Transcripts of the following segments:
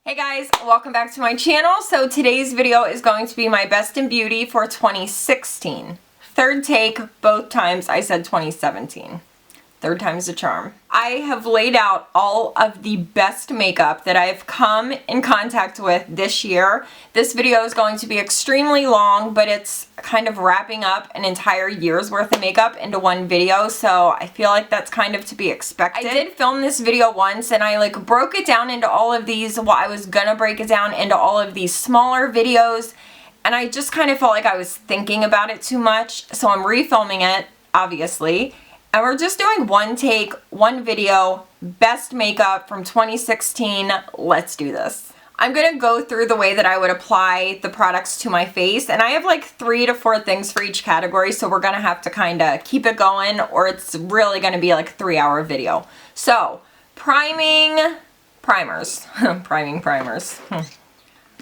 Hey guys, welcome back to my channel. So today's video is going to be my best in beauty for 2016. Third take, both times I said 2017. Third time's a charm. I have laid out all of the best makeup that I've come in contact with this year. This video is going to be extremely long, but it's kind of wrapping up an entire year's worth of makeup into one video, so I feel like that's kind of to be expected. I did film this video once and I like broke it down into all of these, well, I was gonna break it down into all of these smaller videos, and I just kind of felt like I was thinking about it too much, so I'm refilming it, obviously. And we're just doing one take, one video, best makeup from 2016. Let's do this. I'm gonna go through the way that I would apply the products to my face, and I have like 3 to 4 things for each category, so we're gonna have to kind of keep it going or it's really gonna be like a 3-hour video. So, priming, primers. Priming primers.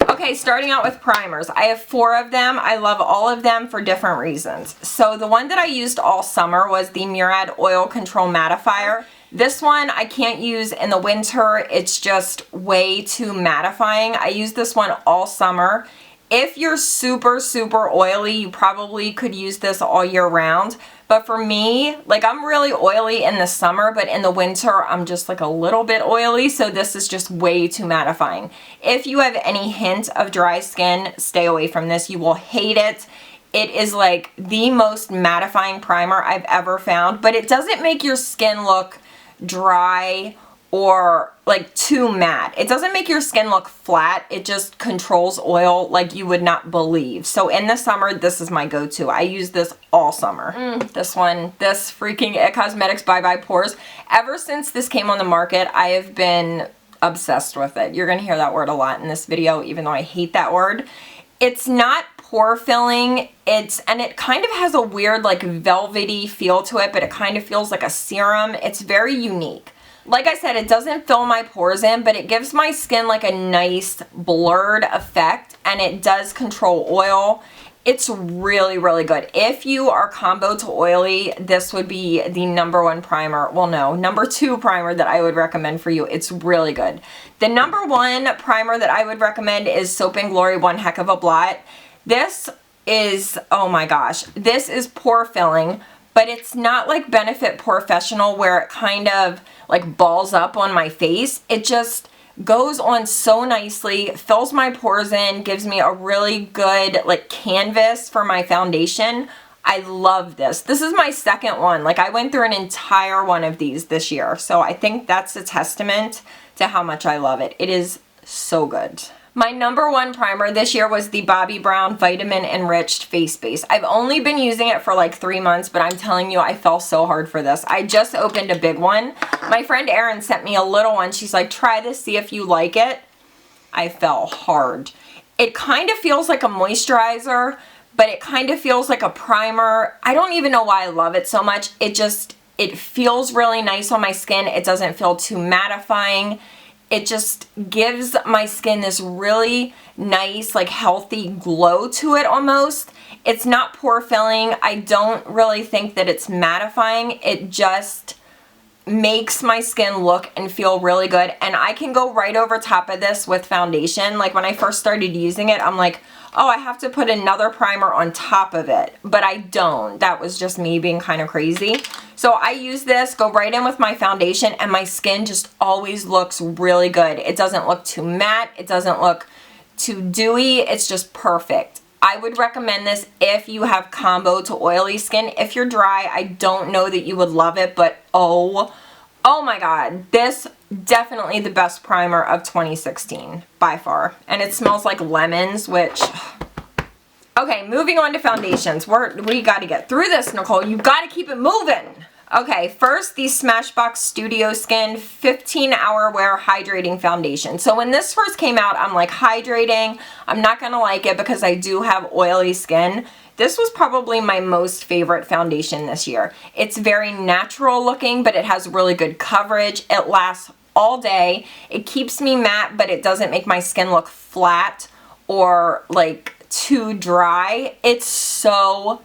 Okay, starting out with primers. I have 4 of them. I love all of them for different reasons. So the one that I used all summer was the Murad Oil Control Mattifier. This one I can't use in the winter. It's just way too mattifying. I use this one all summer. If you're super, super oily, you probably could use this all year round. But for me, like I'm really oily in the summer, but in the winter, I'm just like a little bit oily. So this is just way too mattifying. If you have any hint of dry skin, stay away from this. You will hate it. It is like the most mattifying primer I've ever found, but it doesn't make your skin look dry or like too matte. It doesn't make your skin look flat. It just controls oil like you would not believe. So in the summer, this is my go-to. I use this all summer. This one, this freaking It Cosmetics Bye Bye Pores. Ever since this came on the market, I have been obsessed with it. You're gonna hear that word a lot in this video, even though I hate that word. It's not pore filling, and it kind of has a weird like velvety feel to it, but it kind of feels like a serum. It's very unique. Like I said, it doesn't fill my pores in, but it gives my skin like a nice blurred effect, and it does control oil. It's really, really good. If you are combo to oily, this would be the #1 primer. Well, no, #2 primer that I would recommend for you. It's really good. The #1 primer that I would recommend is Soap & Glory One Heck of a Blot. This is, oh my gosh, this is pore filling, but it's not like Benefit Porefessional where it kind of like balls up on my face. It just goes on so nicely, fills my pores in, gives me a really good like canvas for my foundation. I love this. This is my second one. Like I went through an entire one of these this year. So I think that's a testament to how much I love it. It is so good. My #1 primer this year was the Bobbi Brown Vitamin Enriched Face Base. I've only been using it for like 3 months, but I'm telling you, I fell so hard for this. I just opened a big one. My friend Erin sent me a little one. She's like, try this, see if you like it. I fell hard. It kind of feels like a moisturizer, but it kind of feels like a primer. I don't even know why I love it so much. It feels really nice on my skin. It doesn't feel too mattifying. It just gives my skin this really nice, like healthy glow to it almost. It's not pore filling. I don't really think that it's mattifying. It just makes my skin look and feel really good. And I can go right over top of this with foundation. Like when I first started using it, I'm like, oh, I have to put another primer on top of it. But I don't. That was just me being kind of crazy. So I use this, go right in with my foundation, and my skin just always looks really good. It doesn't look too matte. It doesn't look too dewy. It's just perfect. I would recommend this if you have combo to oily skin. If you're dry, I don't know that you would love it, but oh my god, this definitely the best primer of 2016 by far. And it smells like lemons, which, okay, moving on to foundations. We got to get through this, Nicole. You've got to keep it moving. Okay, first the Smashbox Studio Skin 15-Hour Wear Hydrating Foundation. So when this first came out, I'm like, hydrating, I'm not gonna like it because I do have oily skin. This was probably my most favorite foundation this year. It's very natural looking, but it has really good coverage. It lasts all day. It keeps me matte, but it doesn't make my skin look flat or like too dry. It's so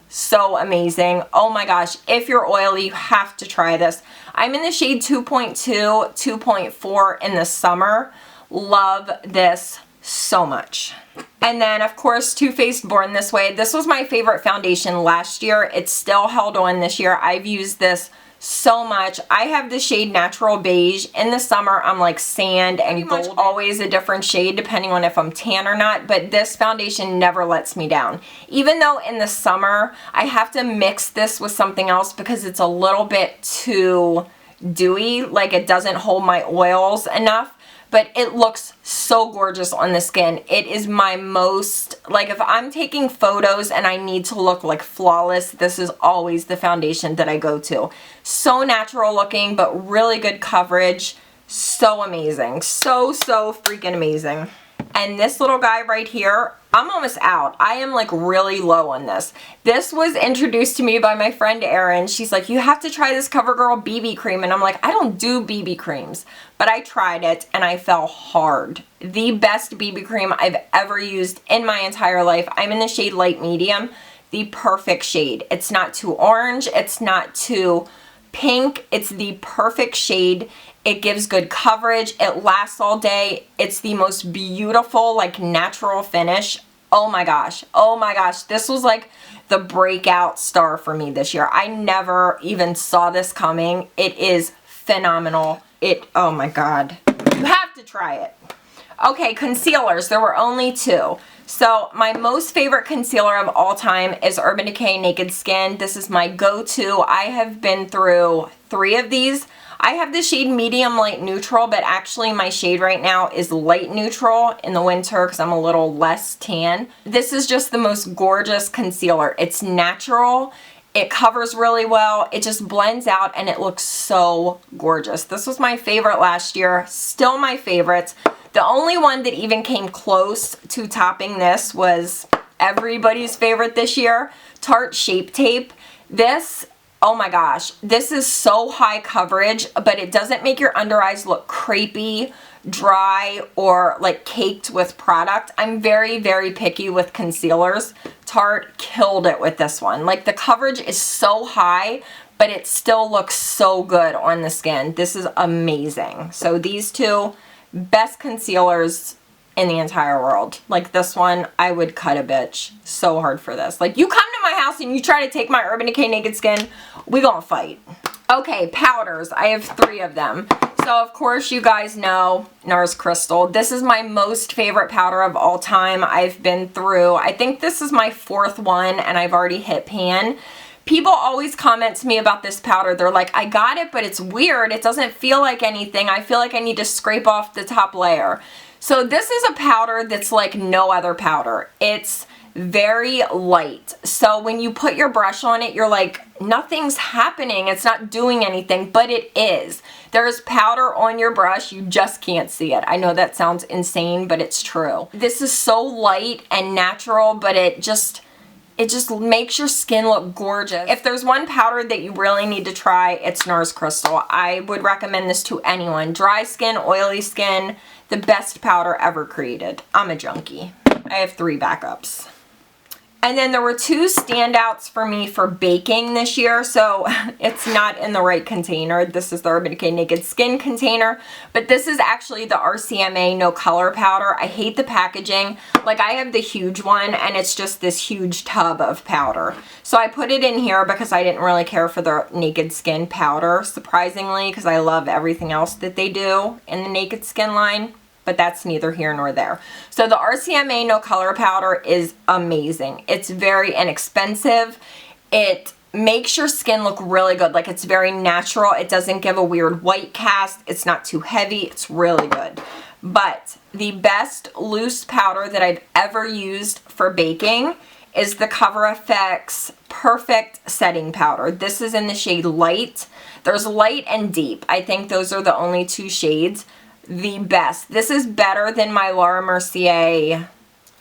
amazing. Oh my gosh, if you're oily, you have to try this. I'm in the shade 2.2, 2.4 in the summer. Love this so much. And then, of course, Too Faced Born This Way. This was my favorite foundation last year. It's still held on this year. I've used this so much. I have the shade Natural Beige. In the summer, I'm like sand and gold. Always a different shade depending on if I'm tan or not, but this foundation never lets me down. Even though in the summer, I have to mix this with something else because it's a little bit too dewy, like it doesn't hold my oils enough. But it looks so gorgeous on the skin. It is my most, like if I'm taking photos and I need to look like flawless, this is always the foundation that I go to. So natural looking, but really good coverage. So amazing. So freaking amazing. And this little guy right here, I'm almost out. I am like really low on this. This was introduced to me by my friend Erin. She's like, you have to try this CoverGirl BB cream. And I'm like, I don't do BB creams. But I tried it and I fell hard. The best BB cream I've ever used in my entire life. I'm in the shade Light Medium. The perfect shade. It's not too orange. It's not too pink. It's the perfect shade. It gives good coverage. It lasts all day. It's the most beautiful, like natural finish. Oh my gosh. Oh my gosh. This was like the breakout star for me this year. I never even saw this coming. It is phenomenal. Oh my God. You have to try it. Okay, concealers. There were only two. So my most favorite concealer of all time is Urban Decay Naked Skin. This is my go-to. I have been through 3 of these. I have the shade Medium Light Neutral, but actually my shade right now is Light Neutral in the winter because I'm a little less tan. This is just the most gorgeous concealer. It's natural. It covers really well. It just blends out and it looks so gorgeous. This was my favorite last year. Still my favorite. The only one that even came close to topping this was everybody's favorite this year, Tarte Shape Tape. This, oh my gosh, this is so high coverage, but it doesn't make your under eyes look crepey, dry, or like caked with product. I'm very picky with concealers. Tarte killed it with this one. Like the coverage is so high, but it still looks so good on the skin. This is amazing. So these two, best concealers in the entire world. Like this one, I would cut a bitch so hard for this. Like you come to my house and you try to take my Urban Decay Naked Skin, we gonna fight. Okay, powders. I have 3 of them. So of course you guys know NARS Crystal. This is my most favorite powder of all time. I've been through, I think this is my 4th one and I've already hit pan. People always comment to me about this powder. They're like, I got it, but it's weird. It doesn't feel like anything. I feel like I need to scrape off the top layer. So this is a powder that's like no other powder. It's very light. So when you put your brush on it, you're like, nothing's happening. It's not doing anything, but it is. There's powder on your brush. You just can't see it. I know that sounds insane, but it's true. This is so light and natural, but it just makes your skin look gorgeous. If there's one powder that you really need to try, it's NARS Crystal. I would recommend this to anyone. Dry skin, oily skin, the best powder ever created. I'm a junkie. I have 3 backups. And then there were 2 standouts for me for baking this year, so it's not in the right container. This is the Urban Decay Naked Skin container, but this is actually the RCMA No Color Powder. I hate the packaging. Like I have the huge one and it's just this huge tub of powder. So I put it in here because I didn't really care for the Naked Skin powder, surprisingly, because I love everything else that they do in the Naked Skin line. But that's neither here nor there. So the RCMA No Color Powder is amazing. It's very inexpensive. It makes your skin look really good. Like it's very natural. It doesn't give a weird white cast. It's not too heavy. It's really good. But the best loose powder that I've ever used for baking is the Cover FX Perfect Setting Powder. This is in the shade Light. There's Light and Deep. I think those are the only 2 shades. The best. This is better than my Laura Mercier,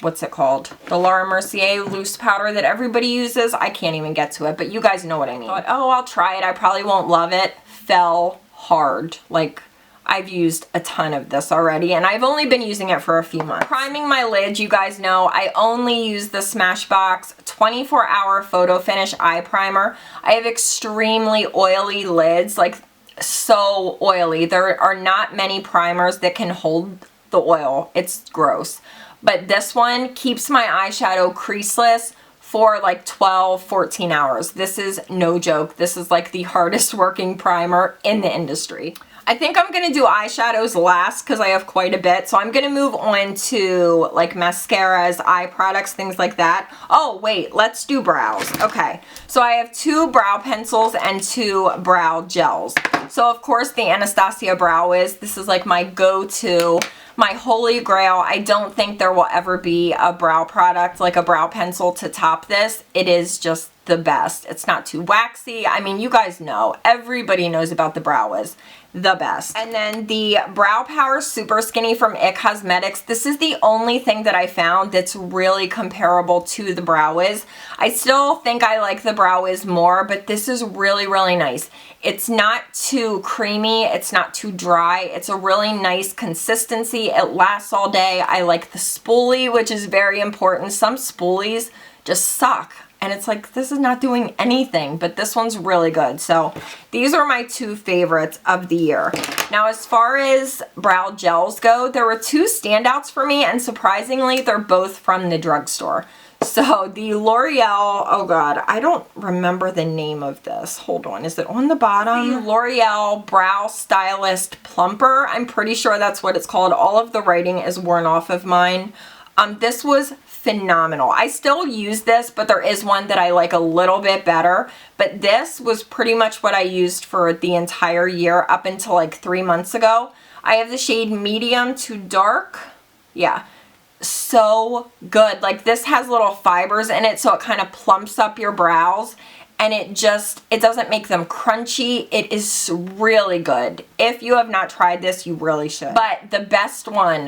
what's it called? The Laura Mercier loose powder that everybody uses. I can't even get to it, but you guys know what I mean. Thought, oh, I'll try it. I probably won't love it. Fell hard. Like, I've used a ton of this already, and I've only been using it for a few months. Priming my lids, you guys know, I only use the Smashbox 24-hour Photo Finish Eye Primer. I have extremely oily lids, like so oily. There are not many primers that can hold the oil. It's gross. But this one keeps my eyeshadow creaseless for like 12, 14 hours. This is no joke. This is like the hardest working primer in the industry. I think I'm gonna do eyeshadows last because I have quite a bit. So I'm gonna move on to like mascaras, eye products, things like that. Oh wait, let's do brows. Okay, so I have 2 brow pencils and 2 brow gels. So of course the Anastasia Brow Wiz. This is like my go-to, my holy grail. I don't think there will ever be a brow product, like a brow pencil, to top this. It is just the best. It's not too waxy. I mean, you guys know. Everybody knows about the Brow Wiz. The best. And then the Brow Power Super Skinny from IT Cosmetics. This is the only thing that I found that's really comparable to the Brow Wiz. I still think I like the Brow Wiz more, but this is really, really nice. It's not too creamy. It's not too dry. It's a really nice consistency. It lasts all day. I like the spoolie, which is very important. Some spoolies just suck. And it's like, this is not doing anything, but this one's really good. So these are my 2 favorites of the year. Now, as far as brow gels go, there were 2 standouts for me, and surprisingly, they're both from the drugstore. So the L'Oreal, oh God, I don't remember the name of this. Hold on, is it on the bottom? The L'Oreal Brow Stylist Plumper. I'm pretty sure that's what it's called. All of the writing is worn off of mine. This was phenomenal. I still use this, but there is one that I like a little bit better. But this was pretty much what I used for the entire year up until like 3 months ago. I have the shade medium to dark. Yeah, so good. Like, this has little fibers in it, so it kind of plumps up your brows. And it doesn't make them crunchy. It is really good. If you have not tried this, you really should. But the best one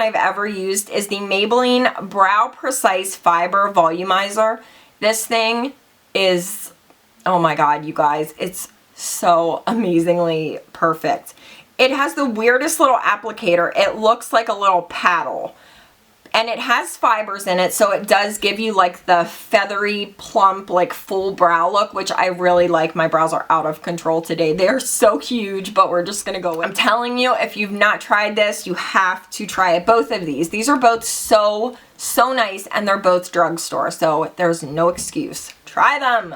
I've ever used is the Maybelline Brow Precise Fiber Volumizer. This thing is, oh my God, you guys, it's so amazingly perfect. It has the weirdest little applicator. It looks like a little paddle. And it has fibers in it, so it does give you like the feathery, plump, like full brow look, which I really like. My brows are out of control today. They're so huge, but we're just gonna go with it. I'm telling you, if you've not tried this, you have to try it. Both of these. These are both so nice, and they're both drugstore, so there's no excuse. Try them.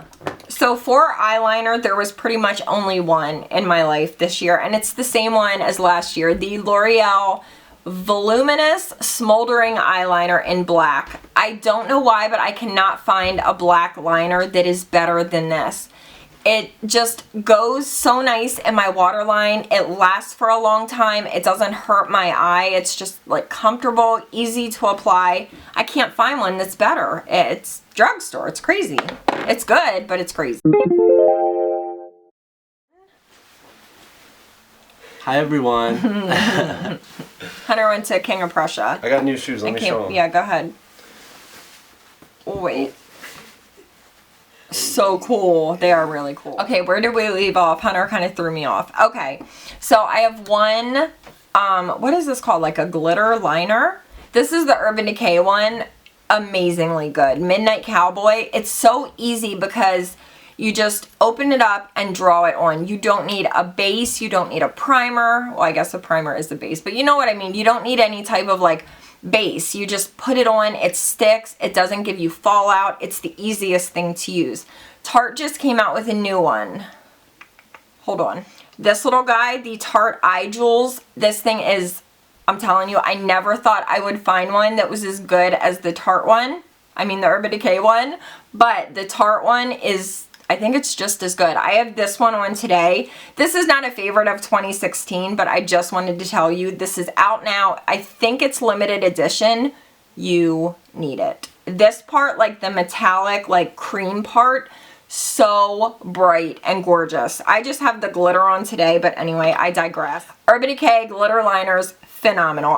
So for eyeliner, there was pretty much only one in my life this year, and it's the same one as last year. The L'Oreal Voluminous Smoldering Eyeliner in black. I don't know why, but I cannot find a black liner that is better than this. It just goes so nice in my waterline. It lasts for a long time. It doesn't hurt my eye. It's just like comfortable, easy to apply. I can't find one that's better. It's drugstore. It's crazy. It's good, but it's crazy. Hi everyone. Hunter went to King of Prussia. I got new shoes. Let me show them. Yeah, go ahead. Oh, wait. So cool. They are really cool. Okay, where did we leave off? Hunter kind of threw me off. Okay, so I have one, what is this called? Like a glitter liner? This is the Urban Decay one. Amazingly good. Midnight Cowboy. It's so easy because you just open it up and draw it on. You don't need a base. You don't need a primer. Well, I guess a primer is the base, but you know what I mean. You don't need any type of like base. You just put it on. It sticks. It doesn't give you fallout. It's the easiest thing to use. Tarte just came out with a new one. Hold on. This little guy, the Tarte Eye Jewels. This thing is, I'm telling you, I never thought I would find one that was as good as the Tarte one. I mean the Urban Decay one. But the Tarte one is, I think it's just as good. I have this one on today. This is not a favorite of 2016, but I just wanted to tell you this is out now. I think it's limited edition. You need it. This part, like the metallic, like cream part, so bright and gorgeous. I just have the glitter on today, but anyway, I digress. Urban Decay glitter liners, phenomenal.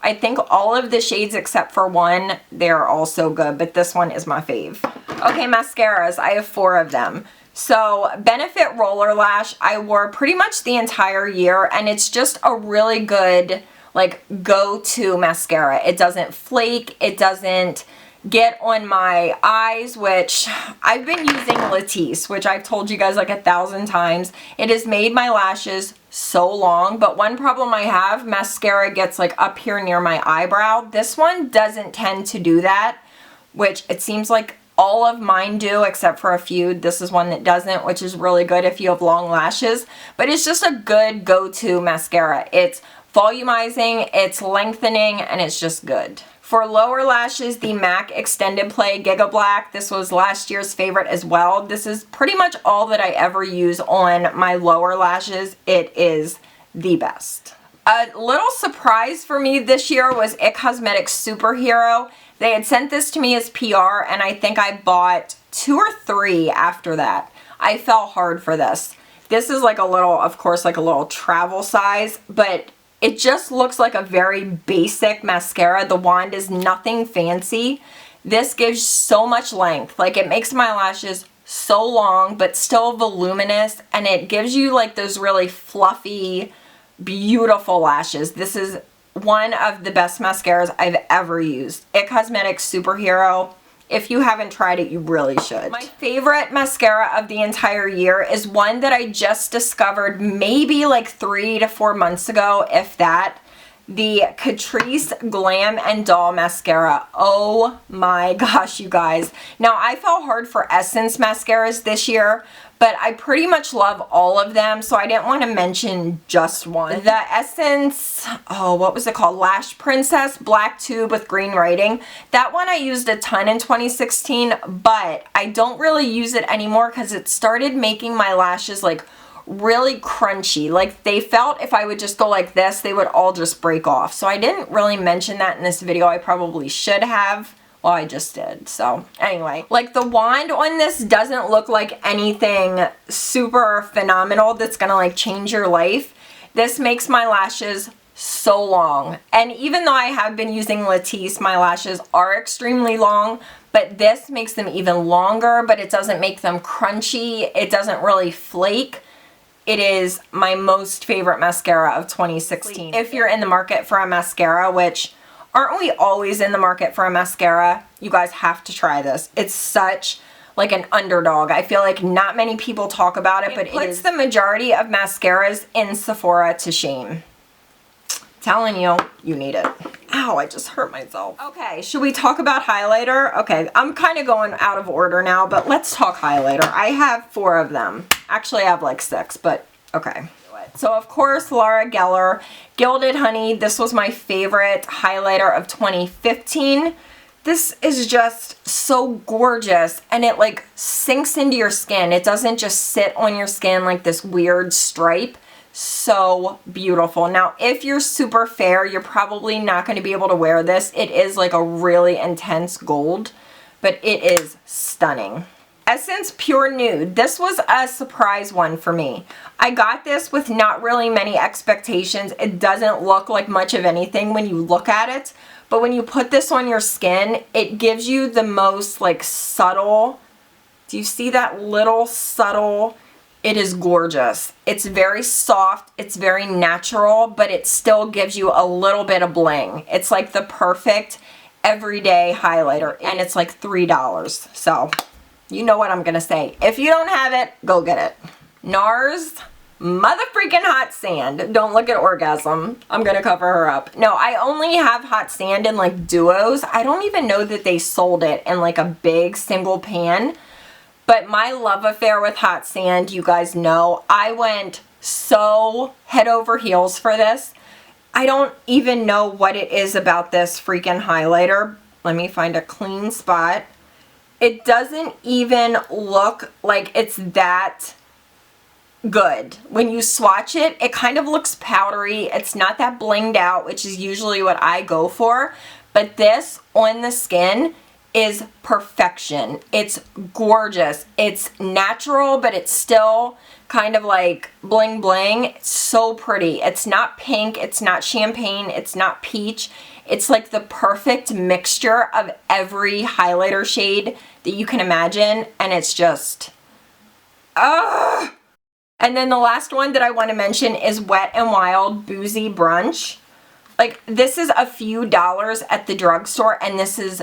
I think all of the shades except for one, they're all so good, but this one is my fave. Okay, mascaras, I have 4 of them. So Benefit Roller Lash, I wore pretty much the entire year, and it's just a really good, like, go-to mascara. It doesn't flake, it doesn't get on my eyes, which I've been using Latisse, which I've told you guys like 1,000 times. It has made my lashes so long, but one problem I have, mascara gets like up here near my eyebrow. This one doesn't tend to do that, which it seems like all of mine do except for a few. This is one that doesn't, which is really good if you have long lashes, but it's just a good go-to mascara. It's volumizing, it's lengthening, and it's just good. For lower lashes, the MAC Extended Play Giga Black. This was last year's favorite as well. This is pretty much all that I ever use on my lower lashes. It is the best. A little surprise for me this year was IT Cosmetics Superhero. They had sent this to me as PR, and I think I bought 2 or 3 after that. I fell hard for this. This is like a little, of course, like a little travel size, but it just looks like a very basic mascara. The wand is nothing fancy. This gives so much length. Like, it makes my lashes so long, but still voluminous, and it gives you like those really fluffy, beautiful lashes. This is one of the best mascaras I've ever used. IT Cosmetics Superhero. If you haven't tried it, you really should. My favorite mascara of the entire year is one that I just discovered maybe like 3 to 4 months ago, if that. The Catrice Glam and Doll Mascara. Oh my gosh, you guys. Now, I fell hard for Essence mascaras this year, but I pretty much love all of them, so I didn't want to mention just one. The Essence, oh, what was it called? Lash Princess Black Tube with green writing. That one I used a ton in 2016, but I don't really use it anymore because it started making my lashes like really crunchy. Like, they felt if I would just go like this, they would all just break off. So I didn't really mention that in this video. I probably should have. Well, I just did. So anyway, like, the wand on this doesn't look like anything super phenomenal that's gonna like change your life. This makes my lashes so long. And even though I have been using Latisse, my lashes are extremely long, but this makes them even longer, but it doesn't make them crunchy. It doesn't really flake. It is my most favorite mascara of 2016. If you're in the market for a mascara, which aren't we always in the market for a mascara? You guys have to try this. It's such like an underdog. I feel like not many people talk about it, but it puts the majority of mascaras in Sephora to shame. Telling you, you need it. Ow, I just hurt myself. Okay, should we talk about highlighter? Okay, I'm kind of going out of order now, but let's talk highlighter. I have 4 of them. Actually, I have like 6, but okay. So, of course, Laura Geller Gilded Honey. This was my favorite highlighter of 2015. This is just so gorgeous, and it like sinks into your skin. It doesn't just sit on your skin like this weird stripe. So beautiful. Now, if you're super fair, you're probably not going to be able to wear this. It is like a really intense gold, but it is stunning. Essence Pure Nude. This was a surprise one for me. I got this with not really many expectations. It doesn't look like much of anything when you look at it, but when you put this on your skin, it gives you the most like subtle, do you see that little subtle? It is gorgeous. It's very soft, it's very natural, but it still gives you a little bit of bling. It's like the perfect everyday highlighter, and it's like $3. So, you know what I'm gonna say. If you don't have it, go get it. NARS Mother Freaking Hot Sand. Don't look at Orgasm. I'm gonna cover her up. No, I only have Hot Sand in like duos. I don't even know that they sold it in like a big single pan. But my love affair with Hot Sand, you guys know, I went so head over heels for this. I don't even know what it is about this freaking highlighter. Let me find a clean spot. It doesn't even look like it's that good. When you swatch it, it kind of looks powdery. It's not that blinged out, which is usually what I go for. But this on the skin is perfection. It's gorgeous. It's natural, but it's still kind of like bling bling. It's so pretty. It's not pink, it's not champagne, it's not peach. It's like the perfect mixture of every highlighter shade that you can imagine, and it's just And then the last one that I want to mention is Wet n Wild Boozy Brunch. Like, this is a few dollars at the drugstore, and this is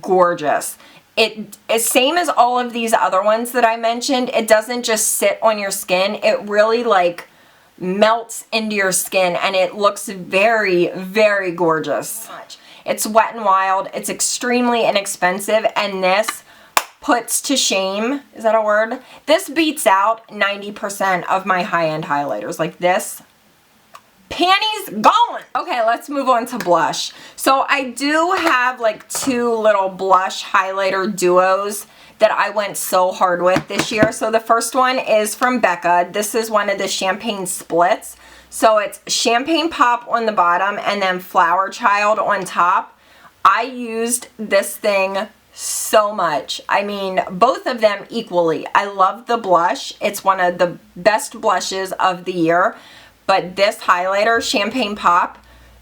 gorgeous. It is same as all of these other ones that I mentioned. It doesn't just sit on your skin. It really like melts into your skin and it looks very, very gorgeous. It's Wet n Wild. It's extremely inexpensive, and this puts to shame, is that a word? This beats out 90% of my high-end highlighters. Like this, panties gone. Okay, let's move on to blush. So I do have like two little blush highlighter duos that I went so hard with this year. So the first one is from Becca. This is one of the champagne splits. So it's Champagne Pop on the bottom and then Flower Child on top. I used this thing so much. I mean, both of them equally. I love the blush. It's one of the best blushes of the year. But this highlighter, Champagne Pop,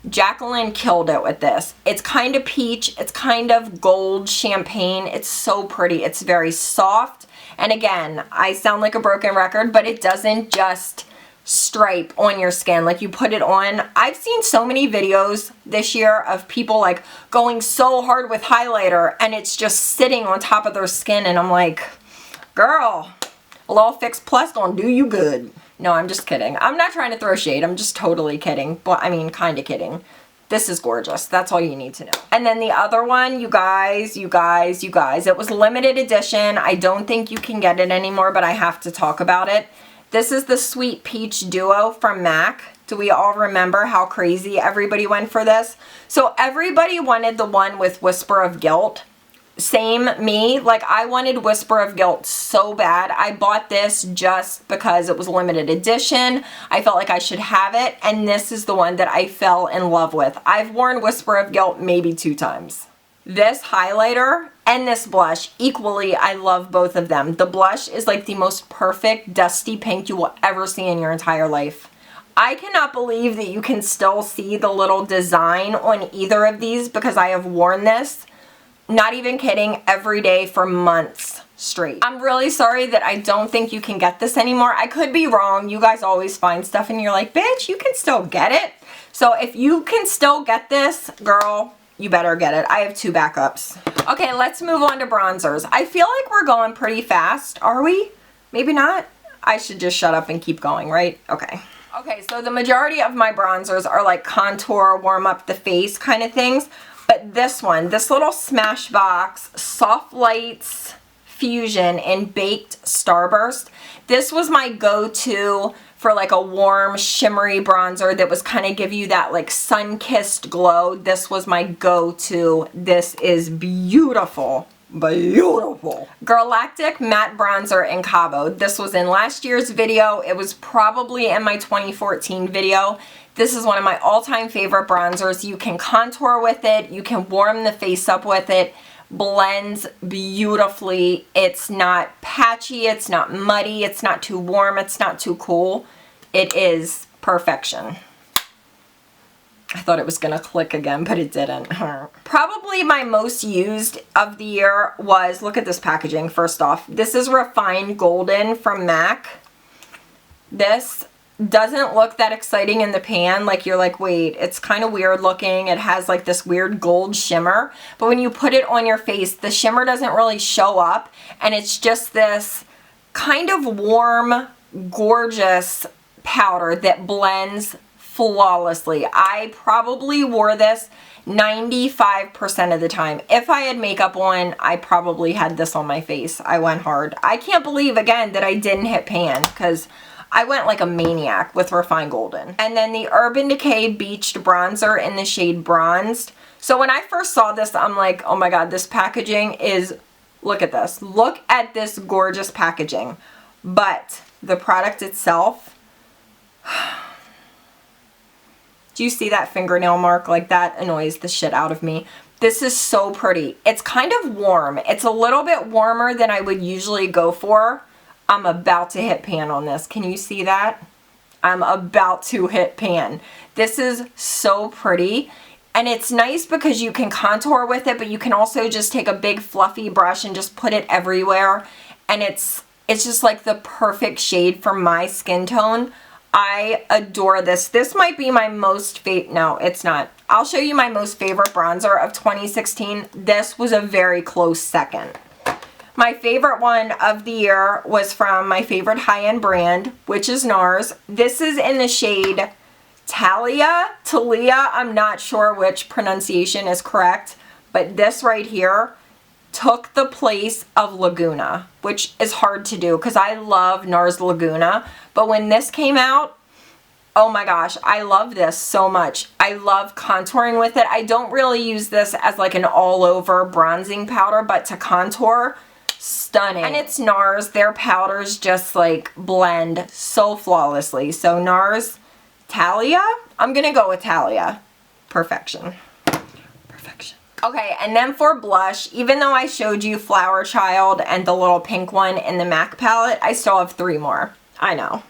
Jacqueline killed it with this. It's kind of peach. It's kind of gold champagne. It's so pretty. It's very soft. And again, I sound like a broken record, but it doesn't just stripe on your skin. Like you put it on. I've seen so many videos this year of people like going so hard with highlighter and it's just sitting on top of their skin, and I'm like, girl, a little Fix Plus gonna do you good. No, I'm just kidding. I'm not trying to throw shade. I'm just totally kidding. But I mean, kind of kidding. This is gorgeous. That's all you need to know. And then the other one, you guys, it was limited edition. I don't think you can get it anymore, but I have to talk about it. This is the Sweet Peach Duo from MAC. Do we all remember how crazy everybody went for this? So everybody wanted the one with Whisper of Guilt. Same me, like I wanted Whisper of Guilt so bad. I bought this just because it was limited edition. I felt like I should have it, and this is the one that I fell in love with. I've worn Whisper of Guilt maybe 2 times. This highlighter and this blush, equally, I love both of them. The blush is like the most perfect dusty pink you will ever see in your entire life. I cannot believe that you can still see the little design on either of these because I have worn this, not even kidding, every day for months straight. I'm really sorry that I don't think you can get this anymore. I could be wrong. You guys always find stuff and you're like, bitch, you can still get it. So if you can still get this, girl, you better get it. I have 2 backups. Okay, let's move on to bronzers. I feel like we're going pretty fast. Are we? Maybe not. I should just shut up and keep going, right? Okay. Okay, so the majority of my bronzers are like contour, warm up the face kind of things. But this one, this little Smashbox Soft Lights Fusion in Baked Starburst, this was my go-to for like a warm, shimmery bronzer that was kind of give you that like sun-kissed glow. This was my go-to. This is beautiful. Beautiful. GIRLACTIK Matte Bronzer in Cabo. This was in last year's video. It was probably in my 2014 video. This is one of my all-time favorite bronzers. You can contour with it. You can warm the face up with it. Blends beautifully. It's not patchy. It's not muddy. It's not too warm. It's not too cool. It is perfection. I thought it was going to click again, but it didn't. Probably my most used of the year was, look at this packaging first off. This is Refined Golden from MAC. This doesn't look that exciting in the pan. Like you're like, wait, it's kind of weird looking. It has like this weird gold shimmer. But when you put it on your face, the shimmer doesn't really show up. And it's just this kind of warm, gorgeous powder that blends flawlessly. I probably wore this 95% of the time. If I had makeup on, I probably had this on my face. I went hard. I can't believe, again, that I didn't hit pan because I went like a maniac with Refined Golden. And then the Urban Decay Beached Bronzer in the shade Bronzed. So when I first saw this, I'm like, oh my god, this packaging is, look at this. Look at this gorgeous packaging. But the product itself, do you see that fingernail mark? Like that annoys the shit out of me. This is so pretty. It's kind of warm. It's a little bit warmer than I would usually go for. I'm about to hit pan on this. Can you see that? I'm about to hit pan. This is so pretty. And it's nice because you can contour with it, but you can also just take a big fluffy brush and just put it everywhere. And it's just like the perfect shade for my skin tone. I adore this. This might be my most favorite. No, it's not. I'll show you my most favorite bronzer of 2016. This was a very close second. My favorite one of the year was from my favorite high-end brand, which is NARS. This is in the shade Talia. I'm not sure which pronunciation is correct, but this right here took the place of Laguna, which is hard to do because I love NARS Laguna. But when this came out, oh my gosh, I love this so much. I love contouring with it. I don't really use this as like an all-over bronzing powder, but to contour, stunning. And it's NARS. Their powders just like blend so flawlessly. So NARS Talia? I'm gonna go with Talia. Perfection. Perfection. Okay, and then for blush, even though I showed you Flower Child and the little pink one in the MAC palette, I still have 3 more. I know.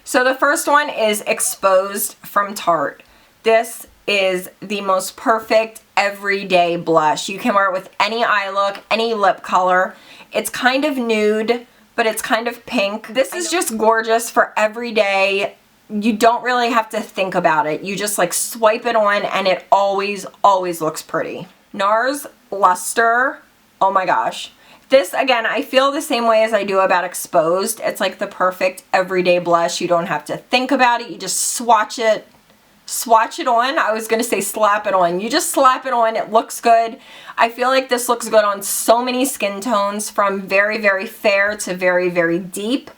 So the first one is Exposed from Tarte. This is the most perfect everyday blush. You can wear it with any eye look, any lip color. It's kind of nude, but it's kind of pink. This is just gorgeous for everyday. You don't really have to think about it. You just like swipe it on and it always looks pretty. NARS Luster. Oh my gosh. This, again, I feel the same way as I do about Exposed. It's like the perfect everyday blush. You don't have to think about it. You just swatch it on. I was going to say slap it on. You just slap it on. It looks good. I feel like this looks good on so many skin tones, from very, very fair to very, very deep.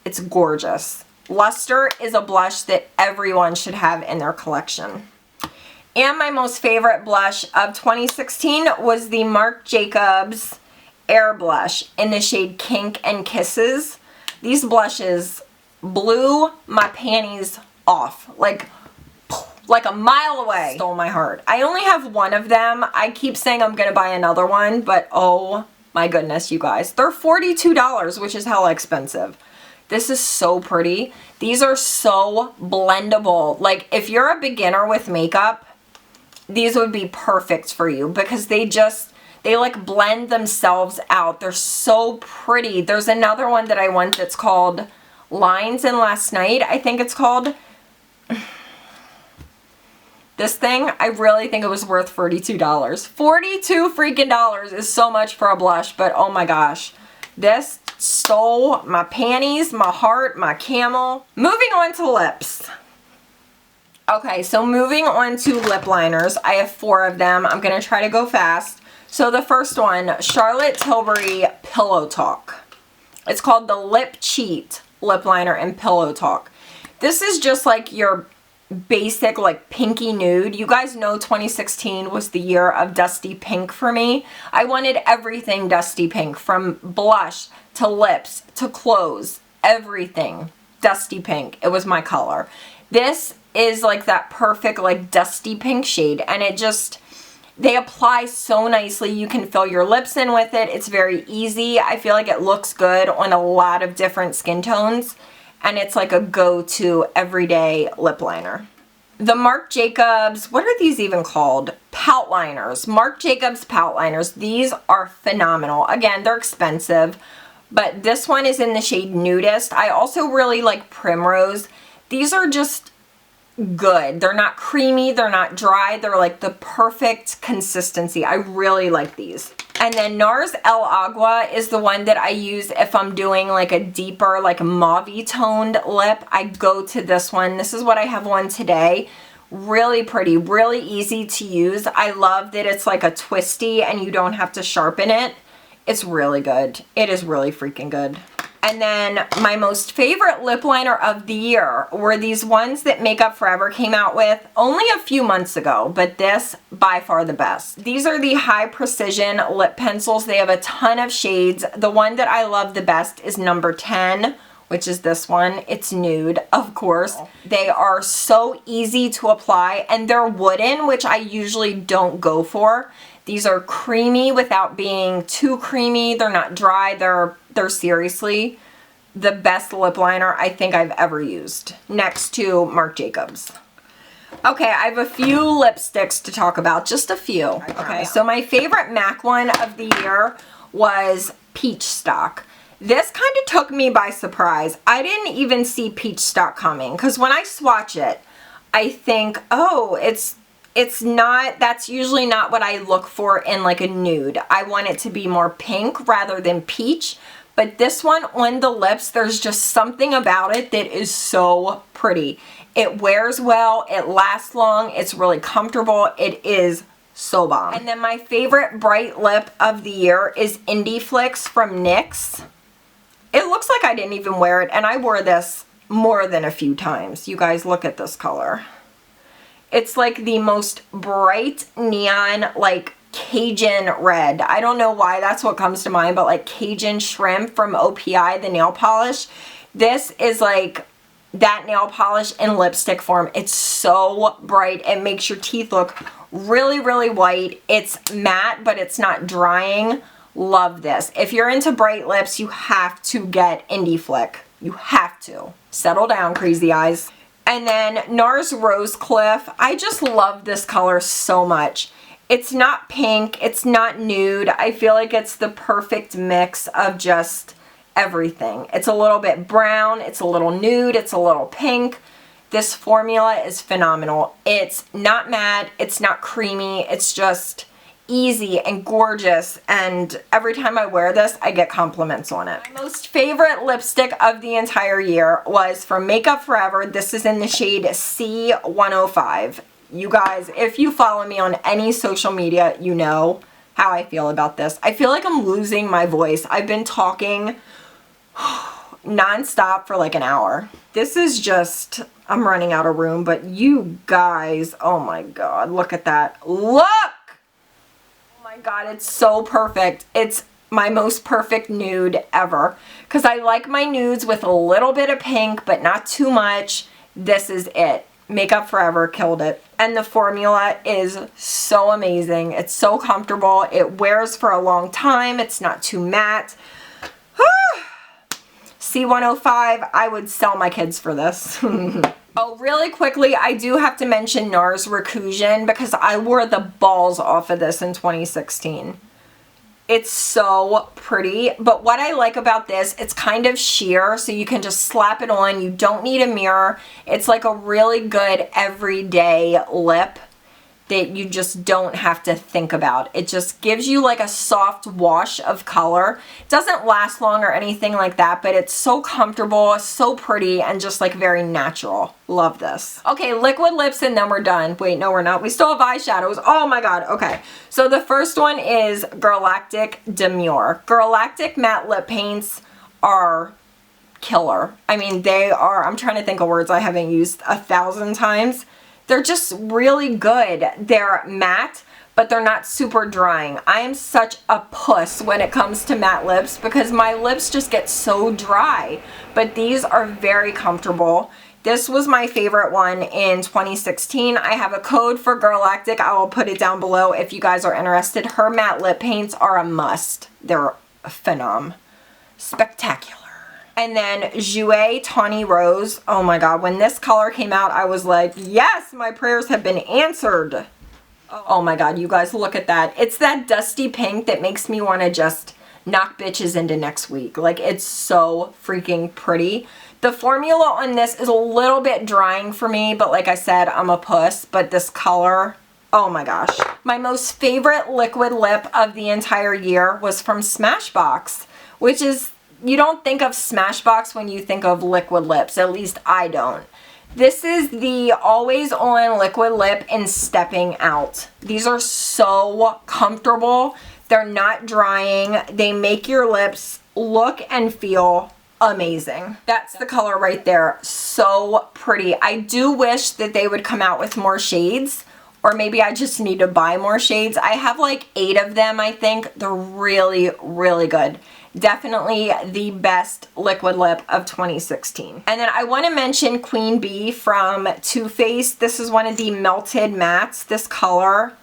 It's gorgeous. Luster is a blush that everyone should have in their collection. And my most favorite blush of 2016 was the Marc Jacobs Air Blush in the shade Kink and Kisses. These blushes blew my panties off. Like a mile away. Stole my heart. I only have one of them. I keep saying I'm gonna buy another one, but oh my goodness, you guys. They're $42, which is hella expensive. This is so pretty. These are so blendable. Like, if you're a beginner with makeup, these would be perfect for you because they like blend themselves out. They're so pretty. There's another one that I want that's called Lines in Last Night, I think it's called. This thing, I really think it was worth $42. $42 freaking dollars is so much for a blush, but oh my gosh. This stole my panties, my heart, my camel. Moving on to lips. Okay, so moving on to lip liners. I have 4 of them. I'm going to try to go fast. So the first one, Charlotte Tilbury Pillow Talk. It's called the Lip Cheat Lip Liner in Pillow Talk. This is just like your basic like pinky nude. You guys know 2016 was the year of dusty pink for me. I wanted everything dusty pink, from blush to lips to clothes, everything dusty pink. It was my color. This is like that perfect like dusty pink shade, and it just, they apply so nicely. You can fill your lips in with it. It's very easy. I feel like it looks good on a lot of different skin tones, and it's like a go-to everyday lip liner. The Marc Jacobs, what are these even called? Pout liners. Marc Jacobs pout liners. These are phenomenal. Again, they're expensive, but this one is in the shade Nudist. I also really like Primrose. These are just good. They're not creamy, they're not dry, they're like the perfect consistency. I really like these. And then NARS El Agua is the one that I use if I'm doing like a deeper, like mauve toned lip. I go to this one. This is what I have on today. Really pretty, really easy to use. I love that it's like a twisty and you don't have to sharpen it. It's really good. It is really freaking good. And then my most favorite lip liner of the year were these ones that Makeup Forever came out with only a few months ago, but this, by far the best. These are the High Precision lip pencils. They have a ton of shades. The one that I love the best is number 10, which is this one. It's nude, of course. They are so easy to apply, and they're wooden, which I usually don't go for. These are creamy without being too creamy. They're not dry. They're seriously the best lip liner I think I've ever used, next to Marc Jacobs. Okay, I have a few lipsticks to talk about, just a few. Okay, so my favorite MAC one of the year was Peach Stock. This kind of took me by surprise. I didn't even see Peach Stock coming, because when I swatch it, I think, oh, it's that's usually not what I look for in like a nude. I want it to be more pink rather than peach. But this one on the lips, there's just something about it that is so pretty. It wears well, it lasts long, it's really comfortable, it is so bomb. And then my favorite bright lip of the year is Indie Flicks from NYX. It looks like I didn't even wear it, and I wore this more than a few times. You guys, look at this color. It's like the most bright neon, like Cajun red. I don't know why that's what comes to mind, but like Cajun shrimp from OPI, the nail polish. This is like that nail polish in lipstick form. It's so bright. It makes your teeth look really, really white. It's matte, but it's not drying. Love this. If you're into bright lips, you have to get Indie Flick. You have to. Settle down, crazy eyes. And then NARS Rose Cliff. I just love this color so much. It's not pink, it's not nude. I feel like it's the perfect mix of just everything. It's a little bit brown, it's a little nude, it's a little pink. This formula is phenomenal. It's not matte, it's not creamy, it's just easy and gorgeous, and every time I wear this, I get compliments on it. My most favorite lipstick of the entire year was from Makeup Forever. This is in the shade C105. You guys, if you follow me on any social media, you know how I feel about this. I feel like I'm losing my voice. I've been talking non-stop for like an hour. This is just, I'm running out of room, but you guys, oh my god, look at that. Look! Oh my god, it's so perfect. It's my most perfect nude ever. Because I like my nudes with a little bit of pink, but not too much. This is it. Makeup Forever killed it. And the formula is so amazing. It's so comfortable. It wears for a long time. It's not too matte. C105, I would sell my kids for this. Oh, really quickly, I do have to mention NARS Reclusion because I wore the balls off of this in 2016. It's so pretty, but what I like about this, it's kind of sheer, so you can just slap it on. You don't need a mirror. It's like a really good everyday lip that you just don't have to think about. It just gives you like a soft wash of color. It doesn't last long or anything like that, but it's so comfortable, so pretty, and just like very natural. Love this. Okay, liquid lips and then we're done. Wait, no we're not. We still have eyeshadows. Oh my god, okay. So the first one is GIRLACTIK Demure. GIRLACTIK matte lip paints are killer. I mean, they are, I'm trying to think of words I haven't used 1,000 times. They're just really good. They're matte, but they're not super drying. I am such a puss when it comes to matte lips because my lips just get so dry. But these are very comfortable. This was my favorite one in 2016. I have a code for GIRLACTIK. I will put it down below if you guys are interested. Her matte lip paints are a must. They're phenom. Spectacular. And then JOUER Tawny Rose. Oh my god, when this color came out, I was like, yes, my prayers have been answered. Oh my god, you guys, look at that. It's that dusty pink that makes me want to just knock bitches into next week. Like, it's so freaking pretty. The formula on this is a little bit drying for me, but like I said, I'm a puss. But this color, oh my gosh. My most favorite liquid lip of the entire year was from Smashbox, which is, you don't think of Smashbox when you think of liquid lips. At least I don't. This is the Always On Liquid Lip in Stepping Out. These are so comfortable. They're not drying. They make your lips look and feel amazing. That's the color right there. So pretty. I do wish that they would come out with more shades, or maybe I just need to buy more shades. I have like 8 of them, I think. They're really, really good. Definitely the best liquid lip of 2016. And then I want to mention Queen Bee from Too Faced. This is one of the melted mattes. This color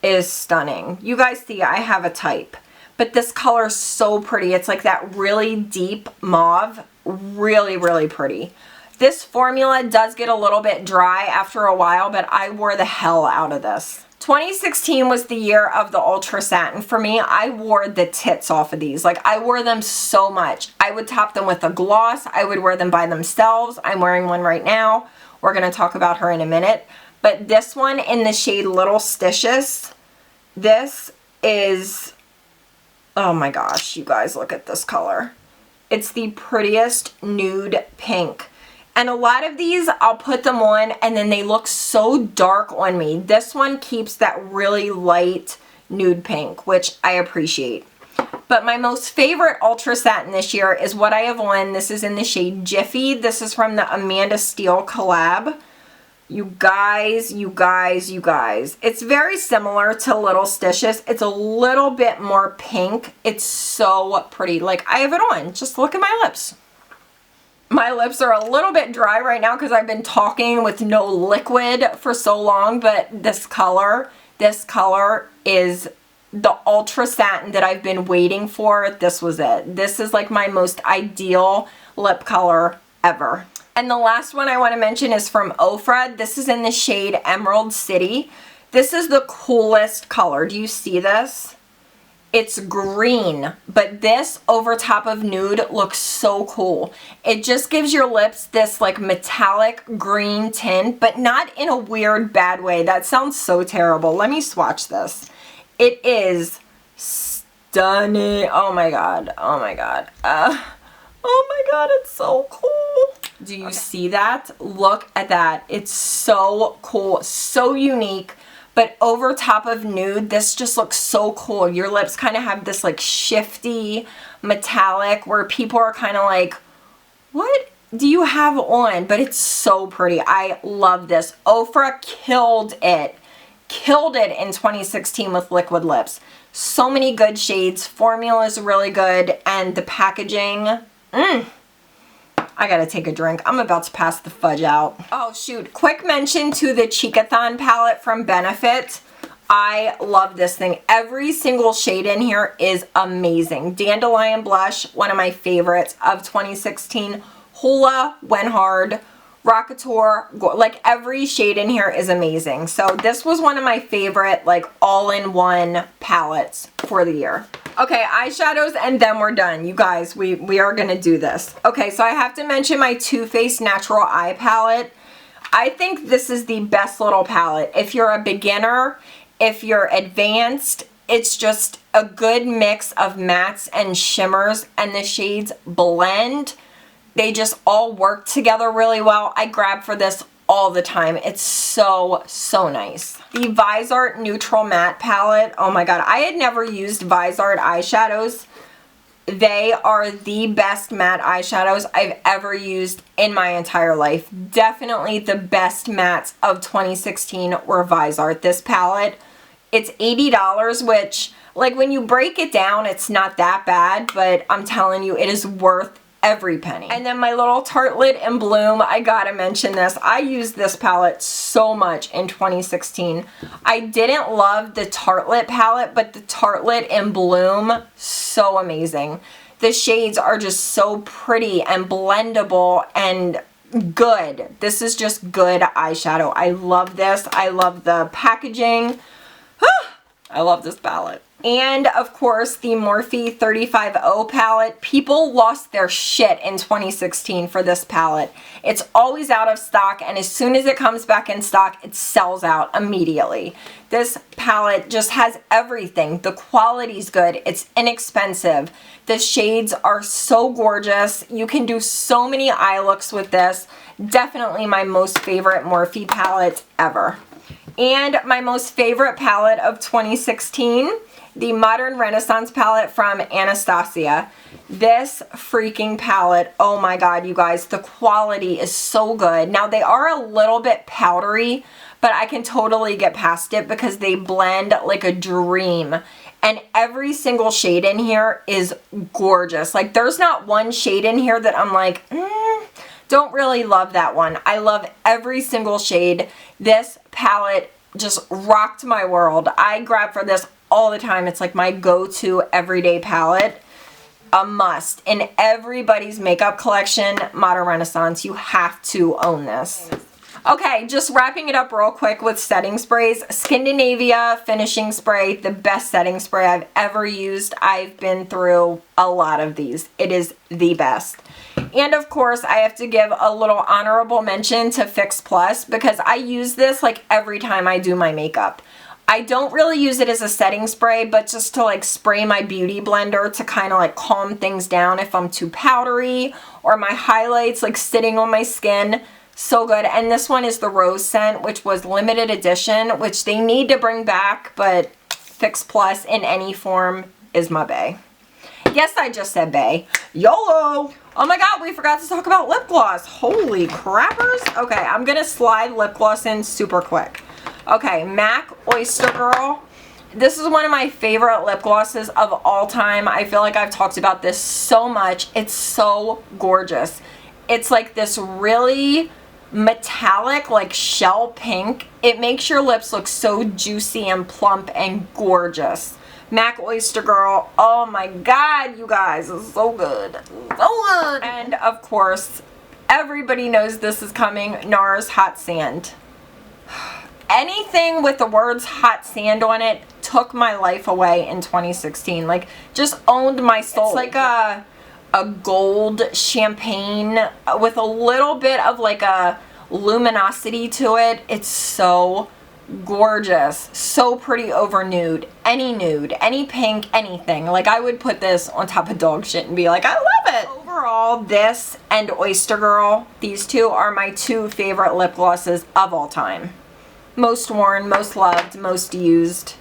is stunning. You guys see I have a type, but this color is so pretty. It's like that really deep mauve. Really, really pretty. This formula does get a little bit dry after a while, but I wore the hell out of this. 2016 was the year of the Ultra Satin. For me, I wore the tits off of these. Like, I wore them so much. I would top them with a gloss. I would wear them by themselves. I'm wearing one right now. We're going to talk about her in a minute. but this one in the shade Little Stitches, this is, oh my gosh, you guys, look at this color. It's the prettiest nude pink. And a lot of these, I'll put them on and then they look so dark on me. This one keeps that really light nude pink, which I appreciate. But my most favorite Ultra Satin this year is what I have on. This is in the shade Jiffy. This is from the Amanda Steele collab. You guys, you guys, you guys. It's very similar to Little Stitches. It's a little bit more pink. It's so pretty. Like, I have it on. Just look at my lips. My lips are a little bit dry right now because I've been talking with no liquid for so long, but this color is the Ultra Satin that I've been waiting for. This was it. This is like my most ideal lip color ever. And the last one I want to mention is from OFRA. This is in the shade Emerald City. This is the coolest color. Do you see this? It's green, but this over top of nude looks so cool. It just gives your lips this like metallic green tint, but not in a weird bad way. That sounds so terrible. Let me swatch this. It is stunning. Oh my god. Oh my god. Oh my god, it's so cool. Do you see that? Look at that. It's so cool, so unique, but over top of nude, this just looks so cool. Your lips kind of have this like shifty metallic where people are kind of like, what do you have on? But it's so pretty. I love this. OFRA killed it. Killed it in 2016 with liquid lips. So many good shades. Formula is really good, and the packaging, I gotta take a drink. I'm about to pass the fudge out. Oh shoot, quick mention to the Cheekathon palette from Benefit. I love this thing. Every single shade in here is amazing. Dandelion Blush, one of my favorites of 2016. Hula went hard. Rockateur, like every shade in here is amazing. So this was one of my favorite like all-in-one palettes for the year. Okay, eyeshadows, and then we're done. You guys, we are gonna do this. Okay, so I have to mention my Too Faced Natural Eye Palette. I think this is the best little palette. If you're a beginner, if you're advanced, it's just a good mix of mattes and shimmers, and the shades blend. They just all work together really well. I grab for this all the time. It's so, so nice. The Visart Neutral Matte Palette. Oh my god, I had never used Visart eyeshadows. They are the best matte eyeshadows I've ever used in my entire life. Definitely the best mattes of 2016 were Visart. This palette, it's $80, which, like, when you break it down, it's not that bad, but I'm telling you, it is worth every penny. And then my little Tartelette in Bloom, I gotta mention this. I used this palette so much in 2016. I didn't love the Tartelette palette, but the Tartelette in Bloom, so amazing. The shades are just so pretty and blendable and good. This is just good eyeshadow. I love this. I love the packaging. I love this palette. And of course the Morphe 35O palette. People lost their shit in 2016 for this palette. It's always out of stock, and as soon as it comes back in stock, it sells out immediately. This palette just has everything. The quality's good. It's inexpensive. The shades are so gorgeous. You can do so many eye looks with this. Definitely my most favorite Morphe palette ever. And my most favorite palette of 2016, the Modern Renaissance palette from Anastasia. This freaking palette, oh my god, you guys, the quality is so good. Now, they are a little bit powdery, but I can totally get past it because they blend like a dream. And every single shade in here is gorgeous. Like, there's not one shade in here that I'm like, don't really love that one. I love every single shade. This palette just rocked my world. I grab for this all the time. It's like my go-to everyday palette. A must. In everybody's makeup collection, Modern Renaissance, you have to own this. Okay, just wrapping it up real quick with setting sprays. Skindinavia Finishing Spray, the best setting spray I've ever used. I've been through a lot of these. It is the best. And of course, I have to give a little honorable mention to Fix Plus because I use this like every time I do my makeup. I don't really use it as a setting spray, but just to like spray my beauty blender to kind of like calm things down if I'm too powdery or my highlights like sitting on my skin. So good. And this one is the rose scent, which was limited edition, which they need to bring back, but Fix Plus in any form is my bae. Yes, I just said bae. YOLO! Oh my god, we forgot to talk about lip gloss. Holy crappers. Okay, I'm gonna slide lip gloss in super quick. Okay, MAC Oyster Girl. This is one of my favorite lip glosses of all time. I feel like I've talked about this so much. It's so gorgeous. It's like this really metallic, like shell pink. It makes your lips look so juicy and plump and gorgeous. MAC Oyster Girl. Oh my god, you guys. It's so good. So good. And of course, everybody knows this is coming. NARS Hot Sand. Anything with the words hot sand on it took my life away in 2016. Like, just owned my soul. It's like a gold champagne with a little bit of like a luminosity to it. It's so gorgeous. So pretty over nude. Any pink, anything. Like, I would put this on top of dog shit and be like, I love it. Overall, this and Oyster Girl, these two are my two favorite lip glosses of all time. Most worn, most loved, most used.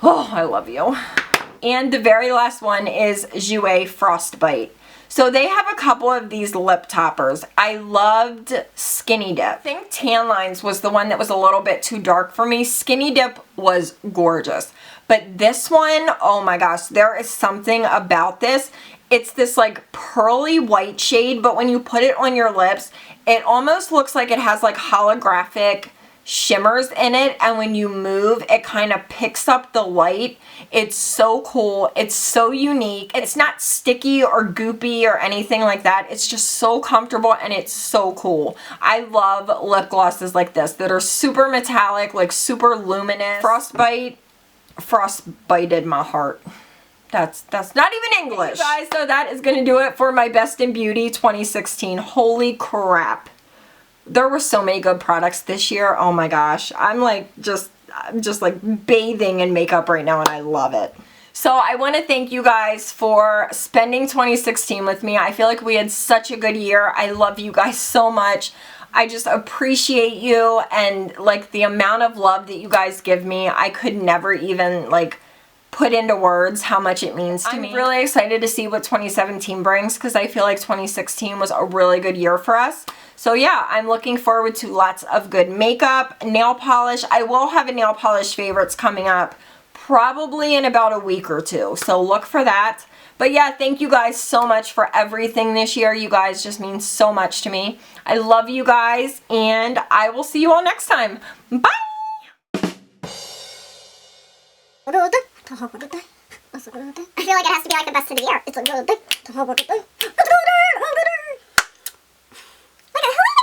Oh, I love you. And the very last one is JOUER Frostbite. So they have a couple of these lip toppers. I loved Skinny Dip. I think Tan Lines was the one that was a little bit too dark for me. Skinny Dip was gorgeous. But this one, oh my gosh, there is something about this. It's this like pearly white shade, but when you put it on your lips, it almost looks like it has like holographic shimmers in it, and when you move it kind of picks up the light. It's so cool. It's so unique. It's not sticky or goopy or anything like that. It's just so comfortable and it's so cool. I love lip glosses like this that are super metallic, like super luminous. Frostbited my heart. That's not even English. Hey guys, so that is gonna do it for my Best in Beauty 2016. Holy crap. There were so many good products this year. Oh my gosh. I'm just like bathing in makeup right now and I love it. So I want to thank you guys for spending 2016 with me. I feel like we had such a good year. I love you guys so much. I just appreciate you and like the amount of love that you guys give me. I could never even like put into words how much it means to me. I'm really excited to see what 2017 brings because I feel like 2016 was a really good year for us. So yeah, I'm looking forward to lots of good makeup, nail polish. I will have a nail polish favorites coming up probably in about a week or two. So look for that. But yeah, thank you guys so much for everything this year. You guys just mean so much to me. I love you guys and I will see you all next time. Bye! I feel like it has to be like the best of the year. It's like, who even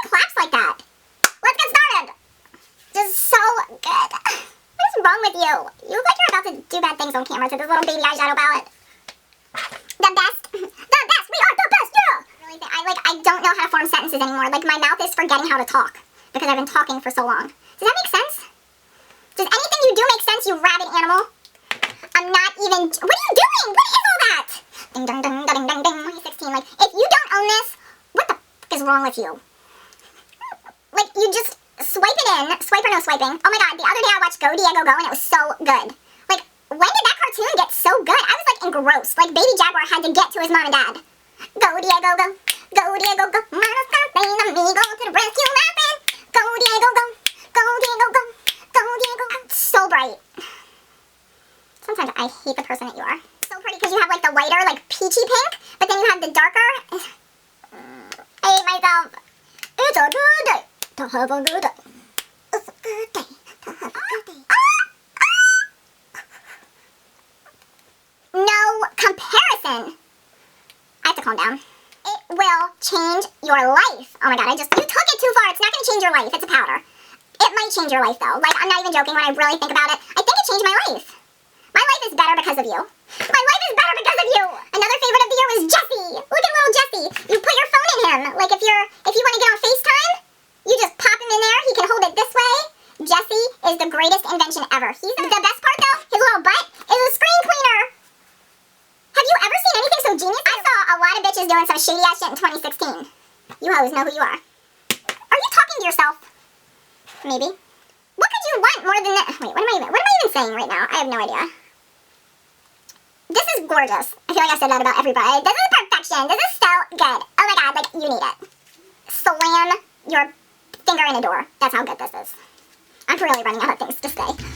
claps like that? Let's get started. Just so good. What is wrong with you? You look like you're about to do bad things on camera to this little baby eyeshadow palette. The best. The best. We are the best, yeah. Really, I don't know how to form sentences anymore. Like, my mouth is forgetting how to talk because I've been talking for so long. Does that make sense? Does anything you do make sense, you rabid animal? I'm not even. What are you doing? What is all that? Ding ding ding ding ding ding. 2016. Like, if you don't own this, what the f is wrong with you? Like, you just swipe it in. Swipe or no swiping. Oh my god, the other day I watched Go Diego Go and it was so good. Like, when did that cartoon get so good? I was like engrossed. Like, Baby Jaguar had to get to his mom and dad. Go Diego Go. Go Diego Go. Mama's something amigo to the rescue laughing. Go Diego Go. Go Diego Go. Go Diego Go. It's so bright. Sometimes I hate the person that you are. So pretty because you have like the lighter, like peachy pink, but then you have the darker. I hate myself. It's a good day to have a good day. It's a good day to have a good day. No comparison. I have to calm down. It will change your life. Oh my god, you took it too far. It's not going to change your life. It's a powder. It might change your life though. Like, I'm not even joking when I really think about it. I think it changed my life. My life is better because of you. My life is better because of you. Another favorite of the year was Jessie. Look at little Jessie. You put your phone him. Like if you want to get on FaceTime, you just pop him in there. He can hold it this way. Jesse is the greatest invention ever. He's the best part though, his little butt is a screen cleaner. Have you ever seen anything so genius? I saw a lot of bitches doing some shady ass shit in 2016. You hoes know who you are. Are you talking to yourself? Maybe. What could you want more than that? Wait, what am I even saying right now? I have no idea. This is gorgeous. I feel like I said that about everybody. This is perfection. This is so good. Oh my god, like, you need it. Slam your finger in a door. That's how good this is. I'm really running out of things to say.